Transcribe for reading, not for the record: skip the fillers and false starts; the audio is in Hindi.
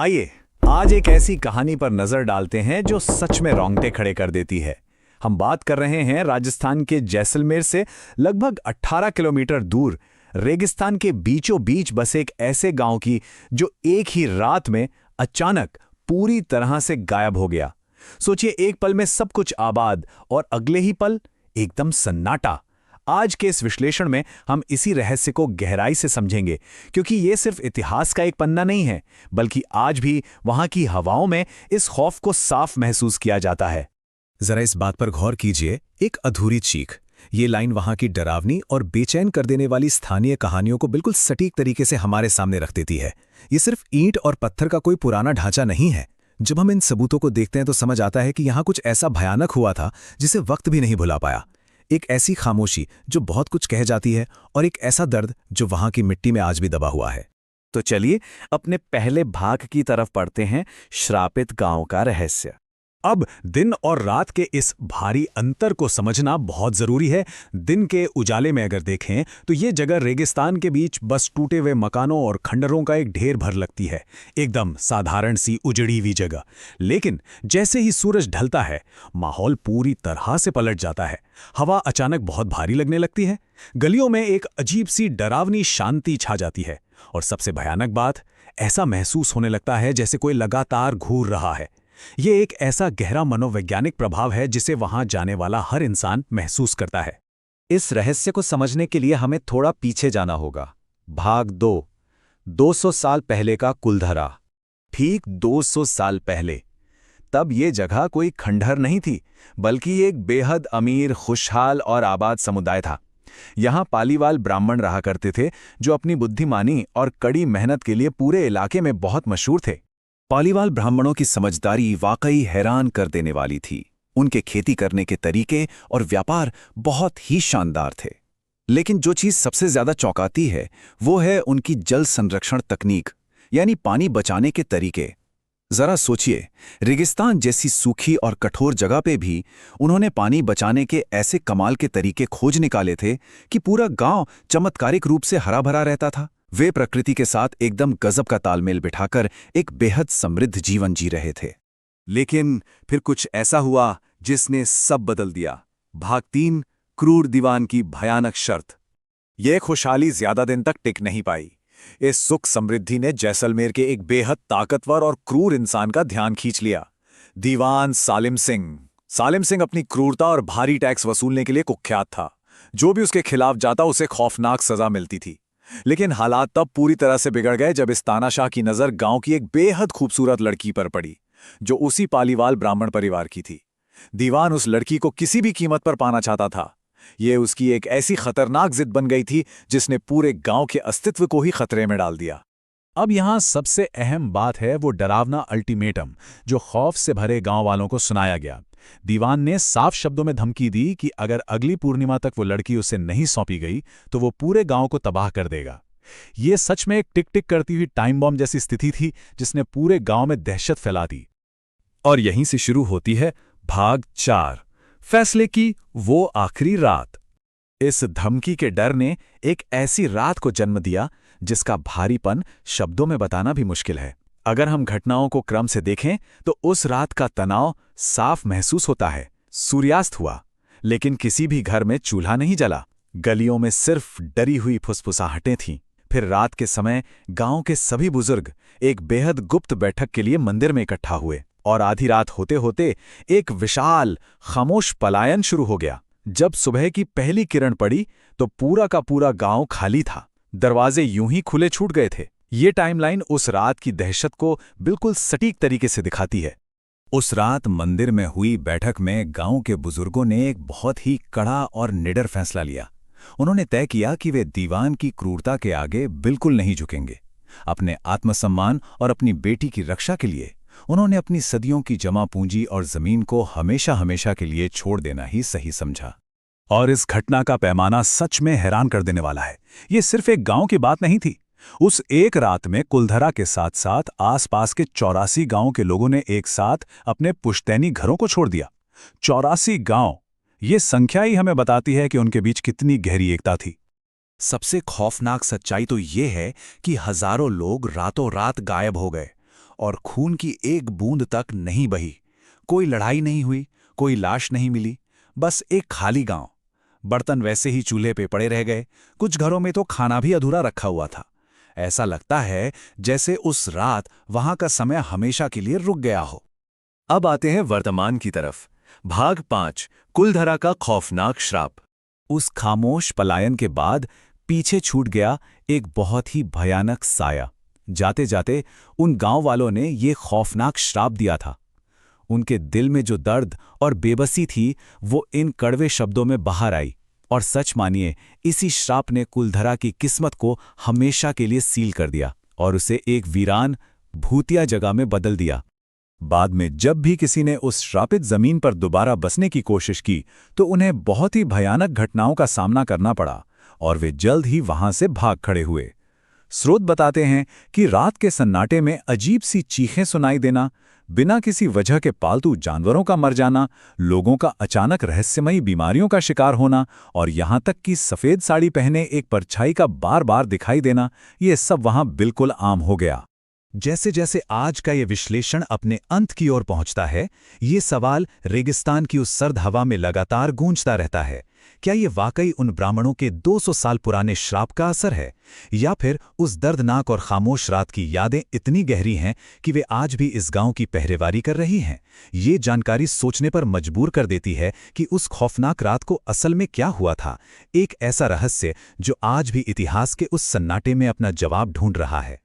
आइए आज एक ऐसी कहानी पर नजर डालते हैं जो सच में रोंगटे खड़े कर देती है। हम बात कर रहे हैं राजस्थान के जैसलमेर से लगभग 18 किलोमीटर दूर रेगिस्तान के बीचों बीच बसे एक ऐसे गांव की जो एक ही रात में अचानक पूरी तरह से गायब हो गया। सोचिए, एक पल में सब कुछ आबाद और अगले ही पल एकदम सन्नाटा। आज के इस विश्लेषण में हम इसी रहस्य को गहराई से समझेंगे, क्योंकि ये सिर्फ इतिहास का एक पन्ना नहीं है, बल्कि आज भी वहां की हवाओं में इस खौफ को साफ महसूस किया जाता है। जरा इस बात पर गौर कीजिए, एक अधूरी चीख। ये लाइन वहां की डरावनी और बेचैन कर देने वाली स्थानीय कहानियों को बिल्कुल सटीक तरीके से हमारे सामने रख देती है। ये सिर्फ ईंट और पत्थर का कोई पुराना ढांचा नहीं है। जब हम इन सबूतों को देखते हैं तो समझ आता है कि यहाँ कुछ ऐसा भयानक हुआ था जिसे वक्त भी नहीं भुला पाया। एक ऐसी खामोशी जो बहुत कुछ कह जाती है, और एक ऐसा दर्द जो वहां की मिट्टी में आज भी दबा हुआ है। तो चलिए अपने पहले भाग की तरफ पढ़ते हैं, श्रापित गांव का रहस्य। अब दिन और रात के इस भारी अंतर को समझना बहुत जरूरी है। दिन के उजाले में अगर देखें तो ये जगह रेगिस्तान के बीच बस टूटे हुए मकानों और खंडरों का एक ढेर भर लगती है, एकदम साधारण सी उजड़ी हुई जगह। लेकिन जैसे ही सूरज ढलता है, माहौल पूरी तरह से पलट जाता है। हवा अचानक बहुत भारी लगने लगती है, गलियों में एक अजीब सी डरावनी शांति छा जाती है, और सबसे भयानक बात, ऐसा महसूस होने लगता है जैसे कोई लगातार घूर रहा है। ये एक ऐसा गहरा मनोवैज्ञानिक प्रभाव है जिसे वहां जाने वाला हर इंसान महसूस करता है। इस रहस्य को समझने के लिए हमें थोड़ा पीछे जाना होगा। भाग 2, 200 साल पहले का कुलधरा। ठीक 200 साल पहले तब ये जगह कोई खंडहर नहीं थी, बल्कि एक बेहद अमीर, खुशहाल और आबाद समुदाय था। यहाँ पालीवाल ब्राह्मण रहा करते थे, जो अपनी बुद्धिमानी और कड़ी मेहनत के लिए पूरे इलाके में बहुत मशहूर थे। पालीवाल ब्राह्मणों की समझदारी वाकई हैरान कर देने वाली थी। उनके खेती करने के तरीके और व्यापार बहुत ही शानदार थे। लेकिन जो चीज सबसे ज्यादा चौंकाती है वो है उनकी जल संरक्षण तकनीक, यानी पानी बचाने के तरीके। जरा सोचिए, रेगिस्तान जैसी सूखी और कठोर जगह पे भी उन्होंने पानी बचाने के ऐसे कमाल के तरीके खोज निकाले थे कि पूरा गांव चमत्कारिक रूप से हरा भरा रहता था। वे प्रकृति के साथ एकदम गजब का तालमेल बिठाकर एक बेहद समृद्ध जीवन जी रहे थे। लेकिन फिर कुछ ऐसा हुआ जिसने सब बदल दिया। भाग 3, क्रूर दीवान की भयानक शर्त। यह खुशहाली ज्यादा दिन तक टिक नहीं पाई। इस सुख समृद्धि ने जैसलमेर के एक बेहद ताकतवर और क्रूर इंसान का ध्यान खींच लिया, दीवान सालिम सिंह। सालिम सिंह अपनी क्रूरता और भारी टैक्स वसूलने के लिए कुख्यात था। जो भी उसके खिलाफ जाता उसे खौफनाक सजा मिलती थी। लेकिन हालात तब पूरी तरह से बिगड़ गए जब इस तानाशाह की नजर गांव की एक बेहद खूबसूरत लड़की पर पड़ी, जो उसी पालीवाल ब्राह्मण परिवार की थी। दीवान उस लड़की को किसी भी कीमत पर पाना चाहता था। यह उसकी एक ऐसी खतरनाक जिद बन गई थी जिसने पूरे गांव के अस्तित्व को ही खतरे में डाल दिया। अब यहां सबसे अहम बात है वो डरावना अल्टीमेटम जो खौफ से भरे गांव वालों को सुनाया गया। दीवान ने साफ शब्दों में धमकी दी कि अगर अगली पूर्णिमा तक वो लड़की उसे नहीं सौंपी गई तो वो पूरे गांव को तबाह कर देगा। ये सच में एक टिक टिक करती हुई टाइम बॉम्ब जैसी स्थिति थी जिसने पूरे गांव में दहशत फैला दी। और यहीं से शुरू होती है भाग 4, फैसले की वो आखिरी रात। इस धमकी के डर ने एक ऐसी रात को जन्म दिया जिसका भारीपन शब्दों में बताना भी मुश्किल है। अगर हम घटनाओं को क्रम से देखें तो उस रात का तनाव साफ महसूस होता है। सूर्यास्त हुआ, लेकिन किसी भी घर में चूल्हा नहीं जला। गलियों में सिर्फ डरी हुई फुसफुसाहटें थीं। फिर रात के समय गांव के सभी बुजुर्ग एक बेहद गुप्त बैठक के लिए मंदिर में इकट्ठा हुए, और आधी रात होते होते एक विशाल खामोश पलायन शुरू हो गया। जब सुबह की पहली किरण पड़ी तो पूरा का पूरा गांव खाली था। दरवाजे यूं ही खुले छूट गए थे। ये टाइमलाइन उस रात की दहशत को बिल्कुल सटीक तरीके से दिखाती है। उस रात मंदिर में हुई बैठक में गांव के बुजुर्गों ने एक बहुत ही कड़ा और निडर फैसला लिया। उन्होंने तय किया कि वे दीवान की क्रूरता के आगे बिल्कुल नहीं झुकेंगे। अपने आत्मसम्मान और अपनी बेटी की रक्षा के लिए उन्होंने अपनी सदियों की जमा पूंजी और जमीन को हमेशा हमेशा के लिए छोड़ देना ही सही समझा। और इस घटना का पैमाना सच में हैरान कर देने वाला है। ये सिर्फ एक गांव की बात नहीं थी। उस एक रात में कुलधरा के साथ साथ आसपास के 84 गांवों के लोगों ने एक साथ अपने पुश्तैनी घरों को छोड़ दिया। 84 गांव, ये संख्या ही हमें बताती है कि उनके बीच कितनी गहरी एकता थी। सबसे खौफनाक सच्चाई तो ये है कि हजारों लोग रातों रात गायब हो गए, और खून की एक बूंद तक नहीं बही। कोई लड़ाई नहीं हुई, कोई लाश नहीं मिली, बस एक खाली गांव। बर्तन वैसे ही चूल्हे पे पड़े रह गए, कुछ घरों में तो खाना भी अधूरा रखा हुआ था। ऐसा लगता है जैसे उस रात वहां का समय हमेशा के लिए रुक गया हो। अब आते हैं वर्तमान की तरफ। भाग 5, कुलधरा का खौफनाक श्राप। उस खामोश पलायन के बाद पीछे छूट गया एक बहुत ही भयानक साया। जाते जाते उन गांव वालों ने ये खौफनाक श्राप दिया था। उनके दिल में जो दर्द और बेबसी थी वो इन कड़वे शब्दों में बाहर आई। और सच मानिए, इसी श्राप ने कुलधरा की किस्मत को हमेशा के लिए सील कर दिया और उसे एक वीरान, भूतिया जगह में बदल दिया। बाद में जब भी किसी ने उस श्रापित जमीन पर दोबारा बसने की कोशिश की तो उन्हें बहुत ही भयानक घटनाओं का सामना करना पड़ा और वे जल्द ही वहां से भाग खड़े हुए। स्रोत बताते हैं कि रात के सन्नाटे में अजीब सी चीखें सुनाई देना, बिना किसी वजह के पालतू जानवरों का मर जाना, लोगों का अचानक रहस्यमयी बीमारियों का शिकार होना और यहां तक कि सफेद साड़ी पहने एक परछाई का बार बार दिखाई देना, ये सब वहां बिल्कुल आम हो गया। जैसे जैसे आज का ये विश्लेषण अपने अंत की ओर पहुंचता है, ये सवाल रेगिस्तान की उस सर्द हवा में लगातार गूंजता रहता है। क्या ये वाकई उन ब्राह्मणों के 200 साल पुराने श्राप का असर है, या फिर उस दर्दनाक और खामोश रात की यादें इतनी गहरी हैं कि वे आज भी इस गांव की पहरेवारी कर रही हैं? ये जानकारी सोचने पर मजबूर कर देती है कि उस खौफनाक रात को असल में क्या हुआ था, एक ऐसा रहस्य जो आज भी इतिहास के उस सन्नाटे में अपना जवाब ढूंढ रहा है।